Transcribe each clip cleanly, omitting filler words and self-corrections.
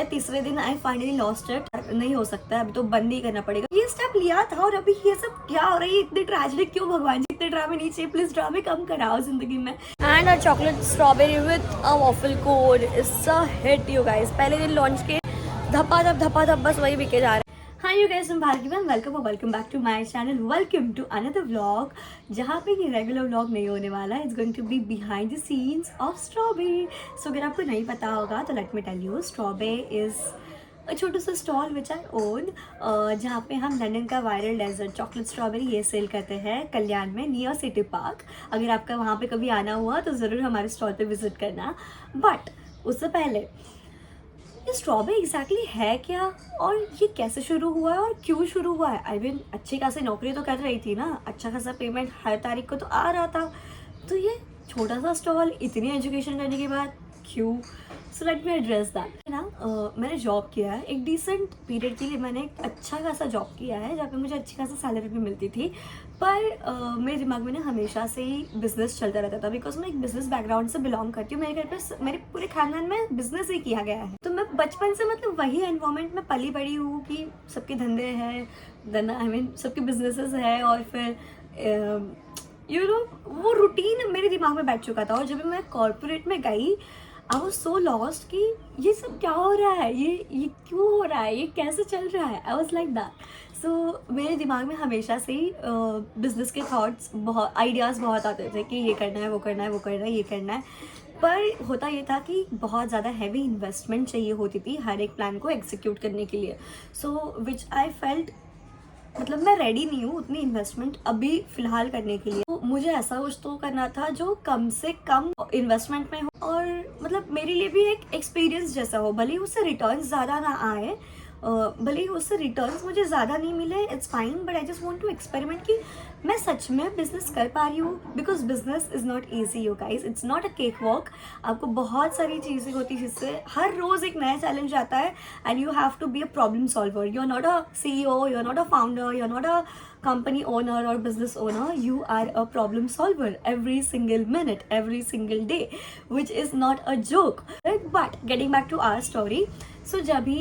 तीसरे दिन I finally lost it. नहीं हो सकता है, अभी तो बंद ही करना पड़ेगा। ये स्टेप लिया था और अभी ये सब क्या हो रहा है? इतनी ट्रेजेडी क्यों? भगवान जी, इतने ड्रामे नहीं चाहिए, प्लीज ड्रामे कम कराओ जिंदगी में। And a chocolate strawberry with a waffle code is a hit you guys. पहले दिन लॉन्च के धपा धप बस वही बिके जा रहे हैं। हाँ यू गाइस, मैं Bhargavi, welcome back to my channel, welcome to another vlog, जहाँ पे ये रेगुलर व्लॉग नहीं होने वाला है। It's going to be behind the scenes of strawberry. So अगर आपको नहीं पता होगा तो let me tell you, strawberry is a छोटा सा स्टॉल विच आई ओन, जहाँ पे हम लंदन का वायरल डेजर्ट चॉकलेट स्ट्रॉबेरी ये सेल करते हैं कल्याण में, नियर सिटी पार्क। अगर आपका वहाँ पे कभी आना हुआ तो ज़रूर हमारे स्टॉल पे विजिट करना। बट उससे पहले ये स्ट्रॉबेरी एग्जैक्टली है क्या, और ये कैसे शुरू हुआ है और क्यों शुरू हुआ है? आई मीन अच्छी खासी नौकरी तो कर रही थी ना, अच्छा खासा पेमेंट हर तारीख को तो आ रहा था, तो ये छोटा सा स्टॉल इतनी एजुकेशन करने के बाद क्यों? So let me address that ना। मैंने जॉब किया है एक डिसेंट पीरियड के लिए, मैंने एक अच्छा खासा जॉब किया है जहाँ पे मुझे अच्छी खासा सैलरी भी मिलती थी। पर मेरे दिमाग में ना हमेशा से ही बिजनेस चलता रहता था, बिकॉज मैं एक बिजनेस बैकग्राउंड से बिलोंग करती हूँ। मेरे घर पे मेरे पूरे खानदान में बिजनेस ही किया गया है, तो मैं बचपन से मतलब वही एनवायरमेंट में पली बड़ी हूँ कि सबके धंधे हैं, आई मीन सबके बिजनेसेस है, और फिर यू नो वो रूटीन मेरे दिमाग में बैठ चुका था। और जब मैं कॉर्पोरेट में गई, आई वॉज सो लॉस्ट कि ये सब क्या हो रहा है, ये क्यों हो रहा है, ये कैसे चल रहा है। I was like that. So मेरे दिमाग में हमेशा से ही बिजनेस के थॉट्स बहुत, आइडियाज़ बहुत आते थे कि ये करना है, वो करना है, वो करना है, ये करना है। पर होता ये था कि बहुत ज़्यादा हैवी इन्वेस्टमेंट चाहिए होती थी हर एक प्लान को एग्जीक्यूट करने के लिए। सो विच आई फेल्ट, मतलब मैं रेडी नहीं हूँ उतनी इन्वेस्टमेंट अभी फिलहाल करने के लिए। तो मुझे ऐसा कुछ तो करना था जो कम से कम इन्वेस्टमेंट में हो, और मतलब मेरे लिए भी एक एक्सपीरियंस जैसा हो। भले ही उससे रिटर्न्स ज़्यादा ना आए, भले ही उससे रिटर्न्स मुझे ज़्यादा नहीं मिले, it's fine, but I just want to experiment कि मैं सच में बिजनेस कर पा रही हूँ। Because business is not easy you guys, it's not a cake walk. आपको बहुत सारी चीज़ें होती है जिससे हर रोज़ एक नया चैलेंज आता है, and you have to be a problem solver. You are not a CEO, you are not a founder, you are not a company owner or business owner. You are a problem solver every single minute, every single day, which is not a joke. But getting back to our story, so जब भी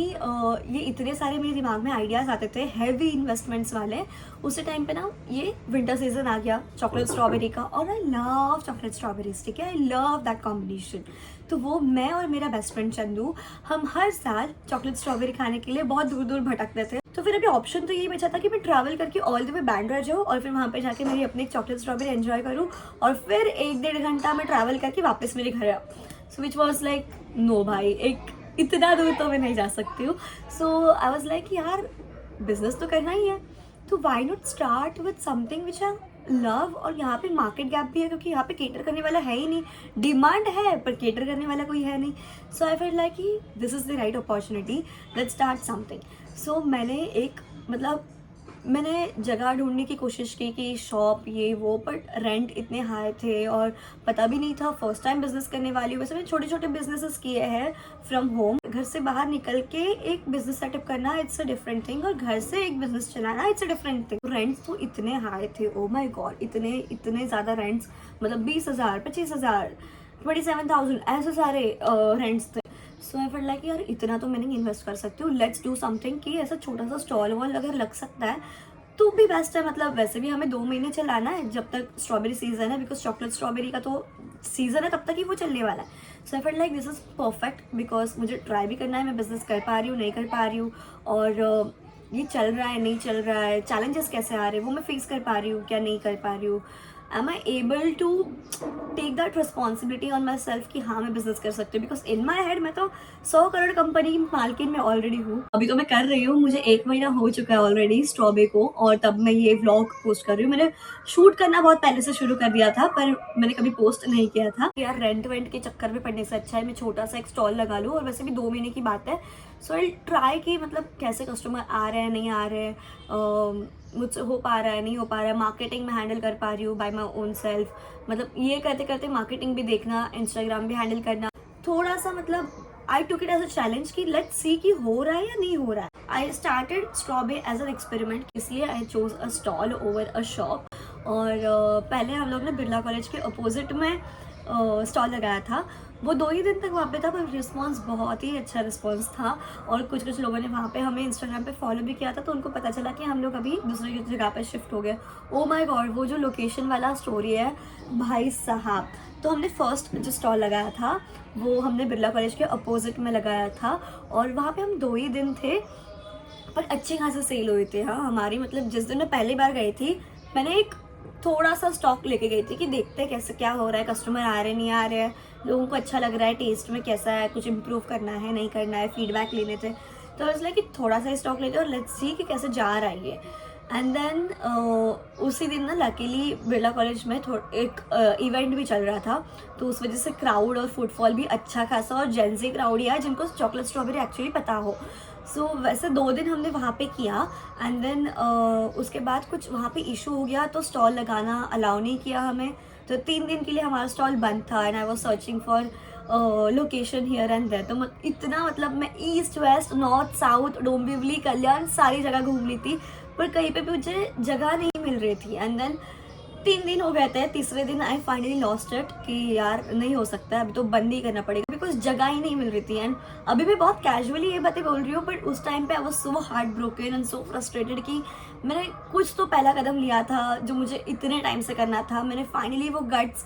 ये इतने सारे मेरे दिमाग में ideas आते थे हैवी इन्वेस्टमेंट्स वाले, उसी टाइम पे ना ये विंटर सीजन आ गया चॉकलेट स्ट्रॉबेरी का, और आई लव चॉकलेट स्ट्रॉबेरीज, ठीक है, आई लव दैट कॉम्बिनेशन। तो वो मैं और मेरा बेस्ट फ्रेंड चंदू, हम हर साल चॉकलेट स्ट्रॉबेरी खाने के लिए बहुत दूर दूर भटकते थे। तो फिर अभी ऑप्शन तो यही बचा था कि मैं ट्रैवल करके ऑल द वे बैंड्रा जाऊँ और फिर वहाँ पे जाके मेरी अपनी एक चॉकलेट स्ट्रॉबेरी एंजॉय करूँ, और फिर 1-1.5 घंटा मैं ट्रैवल करके वापस मेरे घर आऊँ। सो विच वॉज लाइक नो भाई, एक इतना दूर तो मैं नहीं जा सकती हूँ। सो आई वॉज लाइक यार बिजनेस तो करना ही है, तो why not start with something which I love. और यहाँ पे मार्केट गैप भी है, क्योंकि यहाँ पे केटर करने वाला है ही नहीं, डिमांड है पर केटर करने वाला कोई है नहीं। सो आई फील लाइक कि this is the right opportunity, let's start something. So मैंने एक मतलब मैंने जगह ढूंढने की कोशिश की कि शॉप ये वो, बट रेंट इतने हाई थे और पता भी नहीं था, फर्स्ट टाइम बिजनेस करने वाली हूँ। वैसे मैंने छोटे छोटे बिजनेसेस किए हैं फ्रॉम होम, घर से बाहर निकल के एक बिजनेस सेटअप करना इट्स अ डिफरेंट थिंग, और घर से एक बिजनेस चलाना it's a different thing. Rents तो इतने हाई थे, ओ माई गॉड, इतने ज़्यादा रेंट्स, मतलब 20,000, 25,000, 27,000, ऐसे सारे रेंट्स थे। सो आई फील लाइक यार इतना तो मैं नहीं इन्वेस्ट कर सकती हूँ, लेट्स डू समथिंग कि ऐसा छोटा सा स्टॉल वॉल अगर लग सकता है तो भी बेस्ट है। मतलब वैसे भी हमें 2 महीने चलाना है जब तक स्ट्रॉबेरी सीजन है, बिकॉज चॉकलेट स्ट्रॉबेरी का तो सीजन है तब तक ही वो चलने वाला है। So I feel like this is perfect, because मुझे ट्राई भी करना है, मैं बिजनेस कर पा रही हूँ, नहीं कर पा रही हूँ, और ये चल रहा है, नहीं चल रहा है, चैलेंजेस कैसे आ रहे हैं वो मैं फेस कर पा रही हूँ, क्या नहीं कर पा रही हूँ, am I able to take that responsibility on myself कि हाँ मैं बिजनेस कर सकती हूँ। बिकॉज इन माई हेड मैं तो 100 करोड़ कंपनी की मालकिन में ऑलरेडी हूँ। अभी तो मैं कर रही हूँ, मुझे 1 महीना हो चुका है ऑलरेडी स्ट्रॉबेरी को, और तब मैं ये व्लॉग पोस्ट कर रही हूँ। मैंने शूट करना बहुत पहले से शुरू कर दिया था, पर मैंने कभी पोस्ट नहीं किया था। यार रेंट वेंट के चक्कर में पड़ने से अच्छा है मैं छोटा सा एक स्टॉल लगा लूँ, और वैसे भी 2 महीने की बात है। सो आई ट्राई कि मतलब कैसे कस्टमर आ रहे हैं, नहीं आ रहे हैं, मुझसे हो पा रहा है, नहीं हो पा रहा है, मार्केटिंग में हैंडल कर पा रही हूँ बाय माई ओन सेल्फ। मतलब ये करते करते मार्केटिंग भी देखना, इंस्टाग्राम भी हैंडल करना, थोड़ा सा मतलब I took it as a challenge कि लेट्स सी कि हो रहा है या नहीं हो रहा है। I started strawberry as an experiment, इसलिए I chose a stall over a shop. और पहले हम लोग ने बिरला कॉलेज के अपोजिट में स्टॉल लगाया था, वो 2 ही दिन तक वहाँ पे था, पर रिस्पॉन्स बहुत ही अच्छा रिस्पॉन्स था। और कुछ लोगों ने वहाँ पे हमें इंस्टाग्राम पे फॉलो भी किया था, तो उनको पता चला कि हम लोग अभी दूसरी जगह पे शिफ्ट हो गए। ओ माय गॉड, वो जो लोकेशन वाला स्टोरी है भाई साहब। तो हमने फर्स्ट जो स्टॉल लगाया था वो हमने बिरला कॉलेज के अपोजिट में लगाया था, और वहाँ पे हम 2 ही दिन थे, पर अच्छे खासे सेल हुए थे। हाँ, हमारी मतलब जिस दिन मैं पहली बार गई थी, मैंने एक थोड़ा सा स्टॉक लेके गई थी कि देखते हैं कैसे क्या हो रहा है, कस्टमर आ रहे नहीं आ रहे हैं, लोगों को अच्छा लग रहा है, टेस्ट में कैसा है, कुछ इम्प्रूव करना है नहीं करना है, फीडबैक लेने थे। तो इसलिए कि थोड़ा सा स्टॉक लेते और लेट्स सी कि कैसे जा रहा है ये। एंड देन उसी दिन ना लकीली बिरला कॉलेज में एक इवेंट भी चल रहा था, तो उस वजह से क्राउड और फुटफॉल भी अच्छा खासा, और जेंजी क्राउड ही है जिनको चॉकलेट स्ट्रॉबेरी एक्चुअली पता हो। सो वैसे 2 दिन हमने वहाँ पे किया। एंड देन उसके बाद कुछ वहाँ पे इशू हो गया, तो स्टॉल लगाना अलाउ नहीं किया हमें, तो 3 दिन के लिए हमारा स्टॉल बंद था। And I was searching for location here and there. तो इतना मतलब मैं east west north south Dombivli Kalyan सारी जगह घूम ली थी, पर कहीं पे भी मुझे जगह नहीं मिल रही थी। एंड देन 3 दिन हो गए थे, तीसरे दिन आई फाइनली लॉस्ट इट कि यार नहीं हो सकता है, अभी तो बंद ही करना पड़ेगा, बिकॉज जगह ही नहीं मिल रही थी। एंड अभी मैं बहुत कैजुअली ये बातें बोल रही हूँ, बट उस टाइम पे I was so heart broken and so frustrated कि मैंने कुछ तो पहला कदम लिया था जो मुझे इतने टाइम से करना था। मैंने फाइनली वो गट्स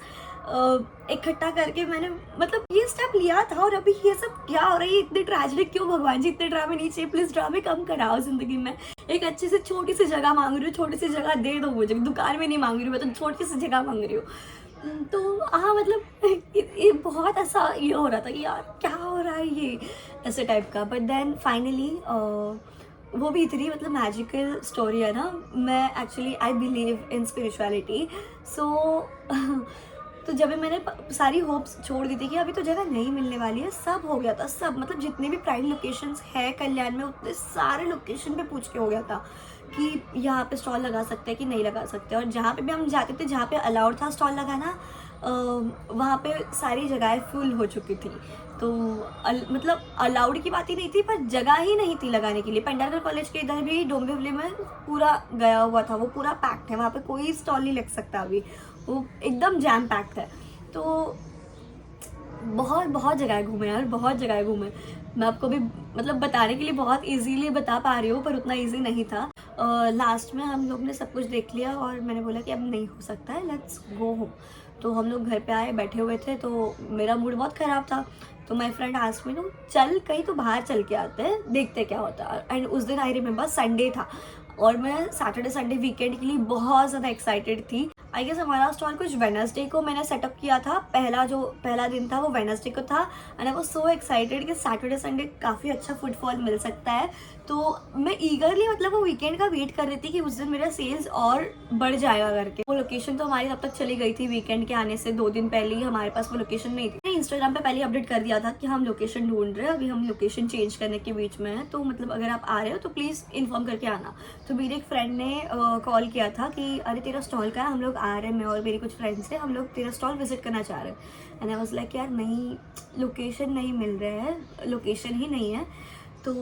इकट्ठा करके मैंने मतलब ये स्टेप लिया था, और अभी ये सब क्या हो रहा है, इतनी ट्रेजेडी क्यों भगवान जी, इतने ड्रामे नहीं चाहिए, प्लीज ड्रामे कम कराओ जिंदगी में। एक अच्छी से छोटी सी जगह मांग रही हूँ, छोटी सी जगह दे दो मुझे, दुकान में नहीं मांग रही हूँ मैं, तो छोटी सी जगह मांग रही हूँ। तो हाँ मतलब ये बहुत ऐसा ये हो रहा था कि यार क्या हो रहा है ये, ऐसे टाइप का। बट देन फाइनली वो भी इतनी मतलब मैजिकल स्टोरी है ना। मैं actually I believe in spirituality. So तो जब मैंने सारी होप्स छोड़ दी थी कि अभी तो जगह नहीं मिलने वाली है, सब हो गया था, सब मतलब जितने भी प्राइम लोकेशंस है कल्याण में उतने सारे लोकेशन पे पूछ के हो गया था कि यहाँ पे स्टॉल लगा सकते हैं कि नहीं लगा सकते। और जहाँ पे भी हम जाते थे, जहाँ पे अलाउड था स्टॉल लगाना, वहाँ पे सारी जगहें फुल हो चुकी थी। तो मतलब अलाउड की बात ही नहीं थी, पर जगह ही नहीं थी लगाने के लिए। पेंडारकर कॉलेज के इधर भी डोंबिवली में पूरा गया हुआ था, वो पूरा पैक्ड है, वहाँ पे कोई स्टॉल नहीं लग सकता अभी, वो एकदम जैम पैक्ड है। तो बहुत बहुत जगह घूमे यार, बहुत जगह घूमे। मैं आपको भी मतलब बताने के लिए बहुत इजीली बता पा रही हूँ, पर उतना इजी नहीं था। लास्ट में हम लोग ने सब कुछ देख लिया और मैंने बोला कि अब नहीं हो सकता है, लेट्स गो होम। तो हम लोग घर पे आए, बैठे हुए थे, तो मेरा मूड बहुत ख़राब था। तो माई फ्रेंड आस्क्ड मी, चल कहीं तो बाहर चल के आते हैं, देखते क्या होता है। एंड उस दिन आई रिमेंबर संडे था, और मैं सैटरडे संडे वीकेंड के लिए बहुत ज़्यादा एक्साइटेड थी। आई गेस हमारा स्टॉल कुछ वेडनेसडे को मैंने सेटअप किया था, पहला दिन था वो वेडनेसडे को था। And I was so excited कि सैटरडे संडे काफ़ी अच्छा फुटफॉल मिल सकता है। तो मैं ईगरली मतलब वो वीकेंड का वेट कर रही थी कि उस दिन मेरा सेल्स और बढ़ जाएगा करके। वो लोकेशन तो हमारी तब तक चली गई थी, वीकेंड के आने से 2 दिन पहले ही हमारे पास वो लोकेशन नहीं थी। मैंने इंस्टाग्राम पे पहले अपडेट कर दिया था कि हम लोकेशन ढूंढ रहे हैं, अभी हम लोकेशन चेंज करने के बीच में हैं, तो मतलब अगर आप आ रहे हो तो प्लीज़ इन्फॉर्म करके आना। तो मेरे एक फ्रेंड ने कॉल किया था कि अरे तेरा स्टॉल का है, हम लोग आ रहे हैं, मैं और मेरी कुछ फ्रेंड्स हैं, हम लोग तेरा स्टॉल विजिट करना चाह रहे हैं। एंड आई वाज लाइक यार नहीं, लोकेशन नहीं मिल रहा है, लोकेशन ही नहीं है, तो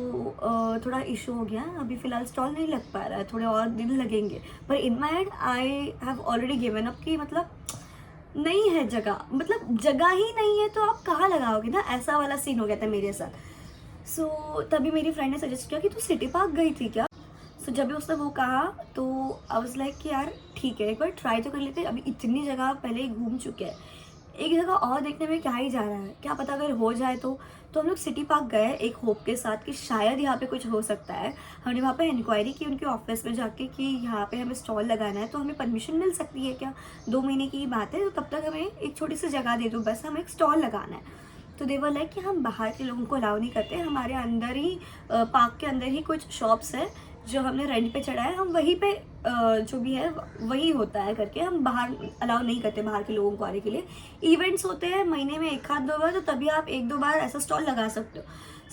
थोड़ा इशू हो गया, अभी फ़िलहाल स्टॉल नहीं लग पा रहा है, थोड़े और दिन लगेंगे। पर in my head I have already given up कि मतलब नहीं है जगह, मतलब जगह ही नहीं है तो आप कहाँ लगाओगे ना, ऐसा वाला सीन हो गया था मेरे साथ। सो तभी मेरी फ्रेंड ने सजेस्ट किया कि तू सिटी पार्क गई थी क्या। सो जब भी उसने वो कहा तो आई वाज लाइक कि यार ठीक है, एक बार ट्राई तो कर लेते, अभी इतनी जगह पहले ही घूम चुके हैं, एक जगह और देखने में क्या ही जा रहा है, क्या पता अगर हो जाए तो। हम लोग सिटी पार्क गए एक होप के साथ कि शायद यहाँ पे कुछ हो सकता है। हमने वहाँ पे इंक्वायरी की उनके ऑफिस में जाके कि यहाँ पे हमें स्टॉल लगाना है, तो हमें परमिशन मिल सकती है क्या, 2 महीने की बात है, तो तब तक हमें एक छोटी सी जगह दे दो, बस हमें एक स्टॉल लगाना है। तो दे वर लाइक कि हम बाहर के लोगों को अलाउ नहीं करते, हमारे अंदर ही पार्क के अंदर ही कुछ शॉप्स है जो हमने रेंट पे चढ़ा है, हम वहीं पे जो भी है वही होता है करके, हम बाहर अलाउ नहीं करते बाहर के लोगों को आने के लिए। इवेंट्स होते हैं महीने में 1-2 बार, तो तभी आप 1-2 बार ऐसा स्टॉल लगा सकते हो।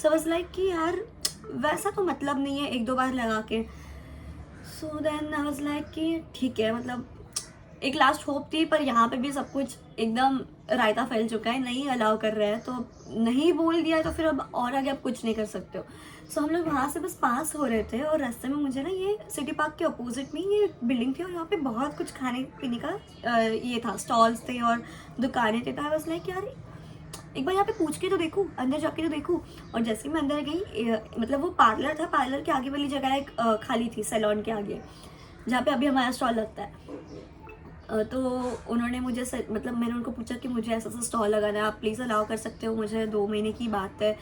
सो वाज लाइक कि यार वैसा तो मतलब नहीं है 1-2 बार लगा के। So then I was like कि ठीक है, मतलब एक लास्ट होप थी, पर यहाँ पे भी सब कुछ एकदम रायता फैल चुका है, नहीं अलाउ कर रहा है, तो नहीं बोल दिया तो फिर अब और आगे आप कुछ नहीं कर सकते हो। सो हम लोग वहाँ से बस पास हो रहे थे और रास्ते में मुझे ना ये सिटी पार्क के अपोजिट में ये बिल्डिंग थी और यहाँ पे बहुत कुछ खाने पीने का ये था, स्टॉल्स थे और दुकानें थे। तो आई वाज लाइक यार एक बार यहाँ पे पूछ के तो देखूँ, अंदर जाके तो देखूँ। और जैसे ही मैं अंदर गई, मतलब वो पार्लर था, पार्लर के आगे वाली जगह एक खाली थी सैलून के आगे, जहाँ पे अभी हमारा स्टॉल लगता है। तो उन्होंने मुझे मतलब मैंने उनको पूछा कि मुझे ऐसा स्टॉल लगाना है, आप प्लीज़ अलाउ कर सकते हो, मुझे 2 महीने की बात है।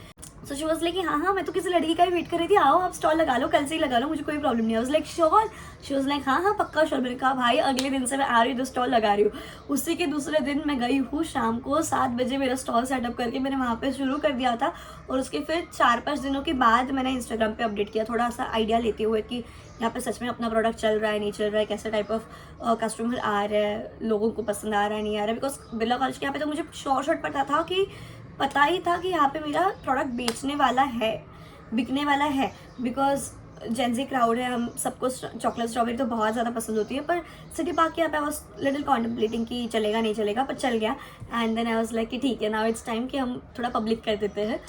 सो शी वाज लाइक हाँ मैं तो किसी लड़की का ही वेट कर रही थी, आओ आप स्टॉल लगा लो, कल से ही लगा लो, मुझे कोई प्रॉब्लम नहीं है। आई was like sure? She was like हाँ पक्का श्योर। मैंने कहा भाई अगले दिन से मैं आ रही हूँ, स्टॉल लगा रही हूँ। उसी के दूसरे दिन मैं गई हूँ, शाम को 7 बजे मेरा स्टॉल सेटअप करके मैंने वहाँ पे शुरू कर दिया था। और उसके फिर 4-5 दिनों के बाद मैंने इंस्टाग्राम पे अपडेट किया, थोड़ा सा आइडिया लेते हुए कि यहाँ पे सच में अपना प्रोडक्ट चल रहा है नहीं चल रहा है, कैसे टाइप ऑफ कस्टमर आ रहा है, लोगों को पसंद आ रहा है नहीं आ रहा है। बिकॉज बिरला कॉलेज के यहाँ पे तो मुझे शॉर्ट पता था कि पता ही था कि यहाँ पे मेरा प्रोडक्ट बेचने वाला है, बिकने वाला है। बिकॉज जेंजी क्राउड है, हम सबको चॉकलेट स्ट्रॉबेरी तो बहुत ज़्यादा पसंद होती है। पर सिटी पार्क के यहाँ पे आई वॉज लिटिल कॉन्टेम्पलेटिंग कि चलेगा नहीं चलेगा, पर चल गया। And then I was like कि ठीक है, नाउ इट्स टाइम कि हम थोड़ा पब्लिक कर देते हैं,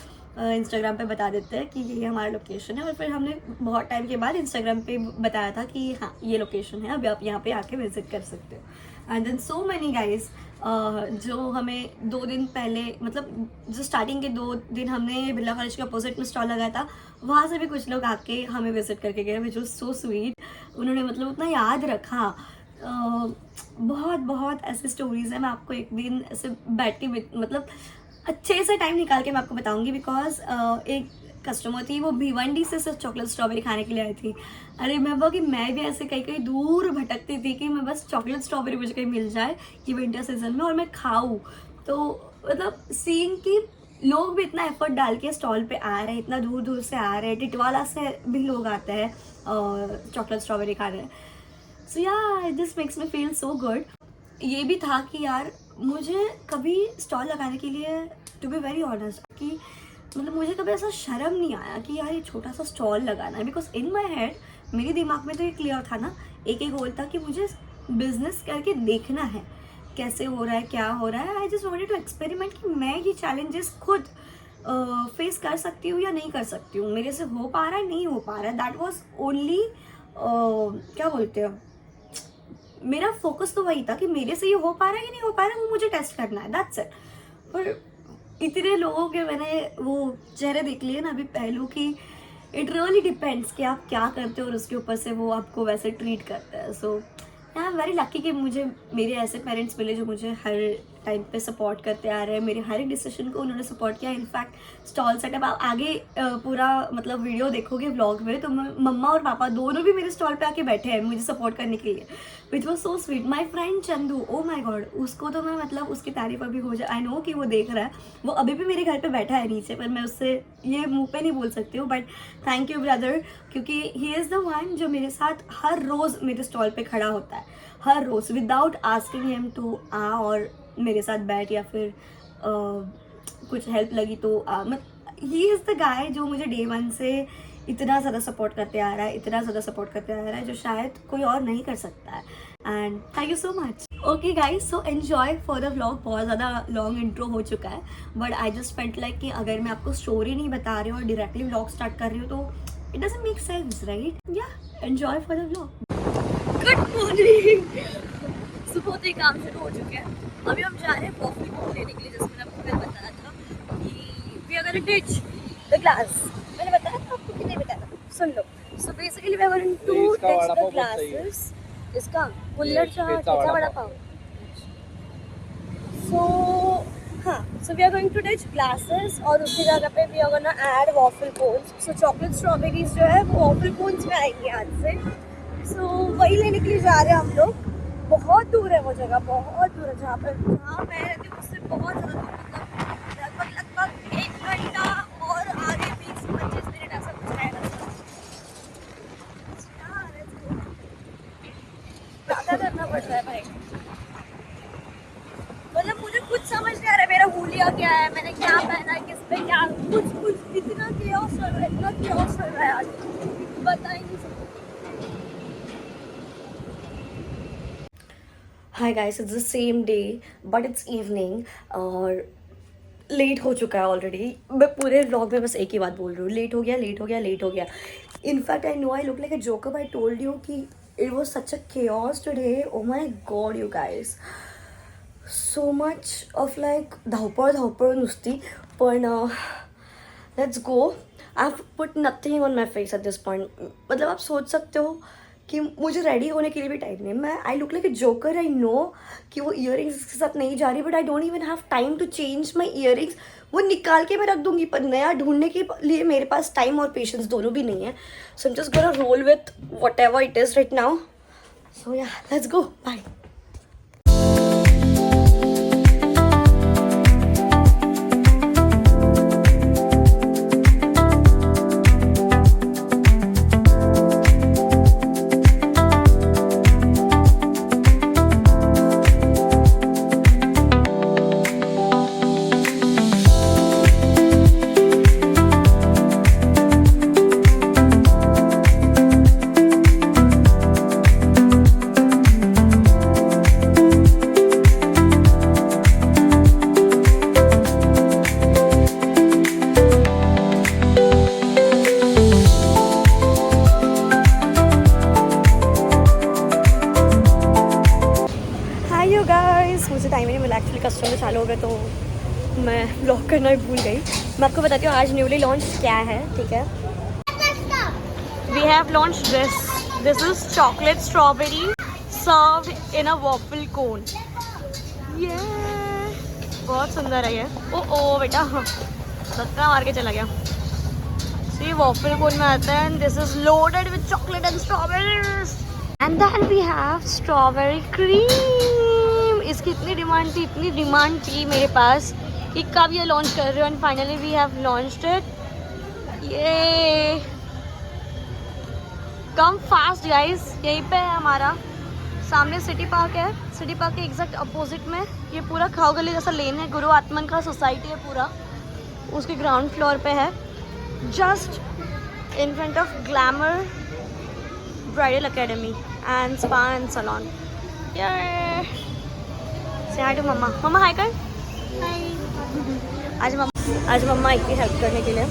इंस्टाग्राम पे बता देते हैं कि ये हमारा लोकेशन है। और फिर हमने बहुत टाइम के बाद इंस्टाग्राम पे बताया था कि हाँ ये लोकेशन है, अभी आप यहाँ पे आके विजिट कर सकते हो। And then so many guys जो हमें 2 दिन पहले, मतलब जो स्टार्टिंग के 2 दिन हमने बिरला कॉलेज के अपोजिट में स्टॉल लगाया था, वहाँ से भी कुछ लोग आके हमें विजिट करके गए, विच वाज सो स्वीट। उन्होंने मतलब उतना याद रखा। बहुत बहुत ऐसी स्टोरीज है, मैं आपको एक दिन ऐसे बैठ के मतलब अच्छे से टाइम निकाल के मैं आपको बताऊंगी। बिकॉज एक कस्टमर थी, वो भिवंडी से सिर्फ चॉकलेट स्ट्रॉबेरी खाने के लिए आई थी। अरे रिमेंबर कि मैं भी ऐसे कहीं कहीं दूर भटकती थी कि मैं बस चॉकलेट स्ट्रॉबेरी मुझे कहीं मिल जाए कि विंटर सीजन में और मैं खाऊं। तो मतलब सीइंग कि लोग भी इतना एफर्ट डाल के स्टॉल पे आ रहे हैं, इतना दूर दूर से आ रहे हैं, टिटवाला से भी लोग आते हैं चॉकलेट स्ट्रॉबेरी खाने। सो या this makes me feel so good. ये भी था कि यार मुझे कभी स्टॉल लगाने के लिए, टू बी वेरी ऑनेस्ट, कि मतलब मुझे कभी ऐसा शर्म नहीं आया कि यार ये छोटा सा स्टॉल लगाना है। बिकॉज इन माई हेड, मेरे दिमाग में तो ये क्लियर था ना, एक गोल था कि मुझे बिजनेस करके देखना है कैसे हो रहा है, क्या हो रहा है। I just wanted to experiment कि मैं ये चैलेंजेस खुद फेस कर सकती हूँ या नहीं कर सकती हूँ, मेरे से हो पा रहा है नहीं हो पा रहा है। दैट वॉज ओनली क्या बोलते हैं, मेरा फोकस तो वही था कि मेरे से ये हो पा रहा है कि नहीं हो पा रहा है, वो मुझे टेस्ट करना है, दैट्स इट। पर इतने लोगों के मैंने वो चेहरे देख लिए ना अभी पहलू की, इट रियली डिपेंड्स कि आप क्या करते हो और उसके ऊपर से वो आपको वैसे ट्रीट करते हैं। सो आई एम वेरी लकी कि मुझे मेरे ऐसे पेरेंट्स मिले जो मुझे हर टाइम पे सपोर्ट करते आ रहे हैं, मेरे हर एक डिसीजन को उन्होंने सपोर्ट किया। इनफैक्ट स्टॉल सेटअप आप आगे पूरा मतलब वीडियो देखोगे व्लॉग में, तो मम्मा और पापा दोनों भी मेरे स्टॉल पे आके बैठे हैं मुझे सपोर्ट करने के लिए, which was so sweet. My friend Chandu, oh my god, उसको तो मैं मतलब उसकी तारीफ अभी हो जाए, आई नो कि वो देख रहा है, वो अभी भी मेरे घर पे बैठा है नीचे, पर मैं उससे ये मुंह पे नहीं बोल सकती हूँ। बट थैंक यू ब्रदर, क्योंकि ही इज़ द वन जो मेरे साथ हर रोज़ मेरे स्टॉल पे खड़ा होता है, हर रोज़ विदाउट आस्किंग हिम टू आ और मेरे साथ बैठ, या फिर कुछ हेल्प लगी तो ही इज़ द गाय जो मुझे डे 1 से इतना ज़्यादा सपोर्ट करते आ रहा है, इतना ज़्यादा सपोर्ट करते आ रहा है, जो शायद कोई और नहीं कर सकता है। And thank you so much. Okay guys, so enjoy for the vlog. बहुत ज़्यादा लॉन्ग इंट्रो हो चुका है, but I just felt like कि अगर मैं आपको स्टोरी नहीं बता रही हूँ और डायरेक्टली व्लॉग स्टार्ट कर रही हूँ तो it doesn't make sense, right? या enjoy for the vlog. Good morning. सुबह होते ही काम शुरू हो चुके हैं। अभी हम जा रहे हैं कॉफी को लेने के लिए, जैसे मैंने आपको पहले बताया था कि we are going to teach the class. मैंने बताया था आपको कि नहीं बताया, सुन लो। So basically we are going to teach the classes. इसका कुल्हड़ चाट कैसा वड़ा पाव। सो हाँ, so we are going to teach classes और उसकी जगह पे we are gonna add waffle cones. So chocolate strawberries जो है वो वॉफल कोन्स में आएंगे आज से। सो वही लेने के लिए जा रहे हैं हम लोग। बहुत दूर है वो जगह, बहुत दूर है, जहाँ मैं रहती हूँ उससे बहुत ज़्यादा दूर, मतलब लगभग 1 घंटा और आगे 20-25 मिनट ऐसा कुछ है रास्ता। ज़्यादा करना पड़ता है भाई, मतलब मुझे कुछ समझ नहीं आ रहा है मेरा हुलिया क्या है, मैंने क्या पहना है, किस पे क्या, कुछ इतना केओस चल रहा है, इतना केओस चल रहा है आज, बता ही नहीं सकती। Hi guys, it's the same day but it's evening और लेट हो चुका है ऑलरेडी. मैं पूरे व्लॉग में बस एक ही बात बोल रही हूँ, लेट हो गया, लेट हो गया, लेट हो गया. In fact I know I look like a joker. I told you कि it was such a chaos today. Oh my god you guys, so much of like धावपळ धावपळ नुसती. पण let's go. I have put nothing on my face at this point. मतलब आप सोच सकते हो कि मुझे रेडी होने के लिए भी टाइम नहीं. मैं I look like a joker. I know कि वो ईयरिंग्स के साथ नहीं जा रही, but I don't even have time to change my earrings. वो निकाल के मैं रख दूंगी, पर नया ढूंढने के लिए मेरे पास टाइम और पेशेंस दोनों भी नहीं है. So I am just gonna roll with whatever it is right now. So yeah, let's go. Bye. मुझे टाइम ही नहीं मिला. एक्चुअली कस्टमर चालू हो गए तो मैं ब्लॉग करना ही भूल गई. मैं आपको बताती हूँ आज न्यूली लॉन्च क्या है. ठीक है, we have launch this is chocolate strawberry served in a waffle cone. ये बहुत सुंदर है. ये ओ बेटा धक्का मार के चला गया. ये वॉफल कोन में आता है and this is loaded with chocolate and strawberries. And then we have strawberry cream. इसकी इतनी डिमांड थी मेरे पास कि कब ये लॉन्च कर रहे हो. And finally we have launched it. ये कम फास्ट गाइस. यहीं पे है हमारा सामने सिटी पार्क है. सिटी पार्क के एग्जैक्ट अपोजिट में ये पूरा खाओ गली जैसा लेन है. गुरु आत्मन का सोसाइटी है पूरा, उसके ग्राउंड फ्लोर पे है, just in front of glamour bridal academy and spa and salon. से हाय टू मम्मा. मम्मा हाय कर. आज मम्मा आई थी हेल्प करने के लिए.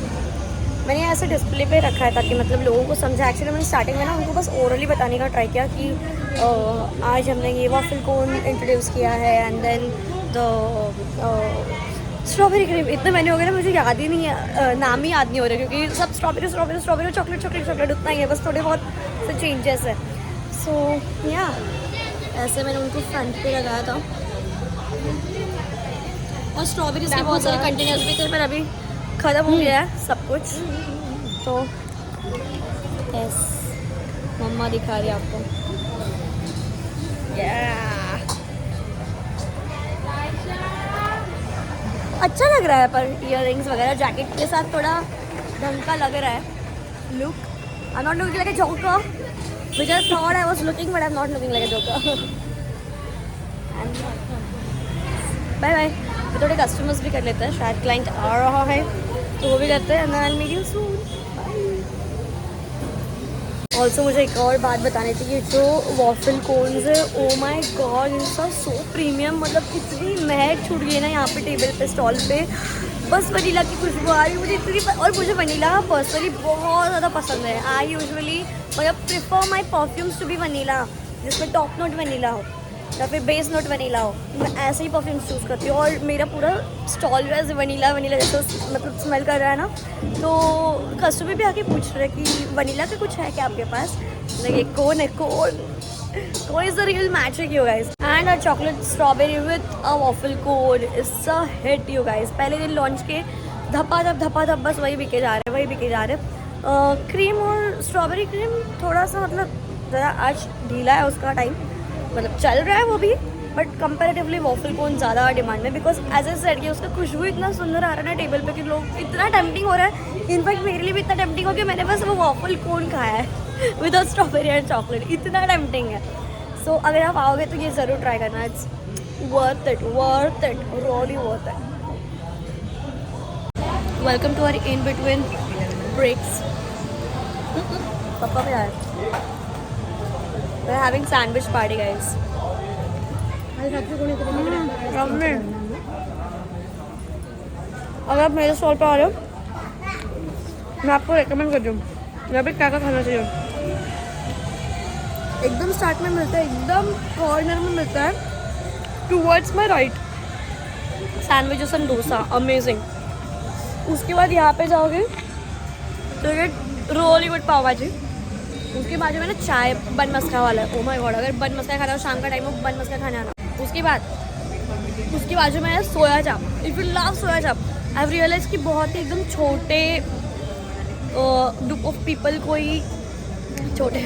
मैंने ऐसे डिस्प्ले पे रखा है ताकि मतलब लोगों को समझा. एक्चुअली मैंने स्टार्टिंग में ना उनको बस ओरली बताने का ट्राई किया कि आज हमने ये वॉफल कोन इंट्रोड्यूस किया है and then the strawberry cream. इतने मैंने हो गए ना, मुझे याद ही नहीं है, नाम ही याद नहीं हो रहा क्योंकि सब strawberry strawberry strawberry chocolate chocolate chocolate उतना ही है. बस थोड़े बहुत से चेंजेस है. सो या ऐसे मैंने उनको फ्रंट पे लगाया था. और स्ट्रॉबेरीज के बहुत सारे कंटेनर्स भी थे, पर अभी ख़त्म हो गया है सब कुछ. तो यस, मम्मा दिखा रही है आपको. अच्छा लग रहा है, पर इयररिंग्स वगैरह जैकेट के साथ थोड़ा ढंग का लग रहा है look. I am not looking like a joker which I thought I was looking, but I'm not looking like a joker. Bye bye. थोड़े कस्टमर्स भी कर लेते हैं, शायद क्लाइंट आ रहा है तो वो भी करते हैं. I'll meet you soon. Also मुझे एक और बात बतानी थी कि जो वॉफल कोन्स है, ओ माई गॉड, इनका सो प्रीमियम. मतलब इतनी महक छूट गई ना यहाँ पे टेबल पे स्टॉल पे. बस वनीला की खुशबू आ रही मुझे इतनी. और मुझे वनीला पर्सनली बहुत ज़्यादा पसंद है. आई यूजुअली मतलब prefer my perfumes to be vanilla, जिसमें टॉप नोट वनीला हो या फिर बेस नोट वनीला हो. मैं ऐसे ही परफ्यूम्स चूज़ करती हूँ. और मेरा पूरा स्टॉल जो है वनीला वनीला जैसे मतलब स्मेल कर रहा है ना. तो कस्टमर भी आके पूछ रहे कि वनीला का कुछ है क्या आपके पास. लाइक कौन है, कौन is the real magic you guys. And a chocolate strawberry with a waffle cone is a hit you guys. पहले दिन लॉन्च के धपा बस वही बिके जा रहे. क्रीम और स्ट्रॉबेरी क्रीम थोड़ा सा मतलब ज़रा आज ढीला है उसका टाइम. मतलब चल रहा है वो भी, बट कंपैरेटिवली वॉफल कोन ज़्यादा डिमांड में. बिकॉज एज ए सेड कि उसका खुशबू इतना सुंदर आ रहा है ना टेबल पे कि लोग इतना टेम्पटिंग हो रहा है. इनफैक्ट मेरे लिए भी इतना टेम्पटिंग हो कि मैंने बस वो वॉफल कोन खाया है विद स्ट्रॉबेरी एंड चॉकलेट. इतना टेम्पटिंग है. सो अगर आप आओगे तो ये ज़रूर ट्राई करना. It's worth it, really worth it. Welcome to our in between breaks. पापा भी आए. We're having sandwich party guys. अगर आप मेरे स्टॉल पर आ रहे हो मैं आपको रेकमेंड कर दूँ यहाँ पे क्या क्या खाना चाहिए। एकदम स्टार्ट में मिलता है, एकदम कॉर्नर में मिलता है towards my right, sandwiches and dosa, amazing. उसके बाद यहाँ पे जाओगे तो ये रोली गुड पाव भाजी, उसके बाजू में ना चाय बन मस्का वाला है। ओ माय गॉड, अगर बन मस्का खाना हो शाम का टाइम हो बन मस्का खाने आना। उसके बाजू में है सोया चाप। इफ़ यू लव सोया चाप, आई हैव रियलाइज कि बहुत ही एकदम छोटे ग्रुप ऑफ पीपल को ही छोटे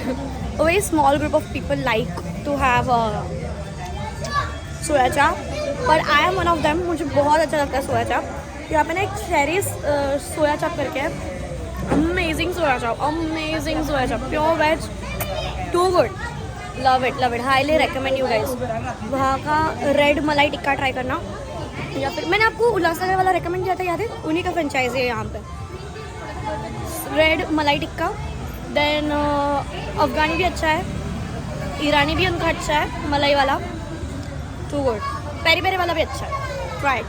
very small group of people like to have soya chaap, पर I am one of them. मुझे बहुत अच्छा लगता है सोया चाप। यहाँ पे ना एक शेरीज सोया चाप करके है, अमेजिंग सोया चाप, amazing soya chaap, pure veg, too good, love it, highly recommend you guys. वहाँ का रेड मलाई टिक्का ट्राई करना, या फिर मैंने आपको उल्लासनगर वाला रेकमेंड किया था, याद है? उन्हीं का फ्रेंचाइज है यहाँ पे, रेड मलाई टिक्का। देन अफगानी भी अच्छा है, ईरानी भी उनका अच्छा है मलाई वाला, टू गुड। पेरी पेरी वाला भी अच्छा है, ट्राई।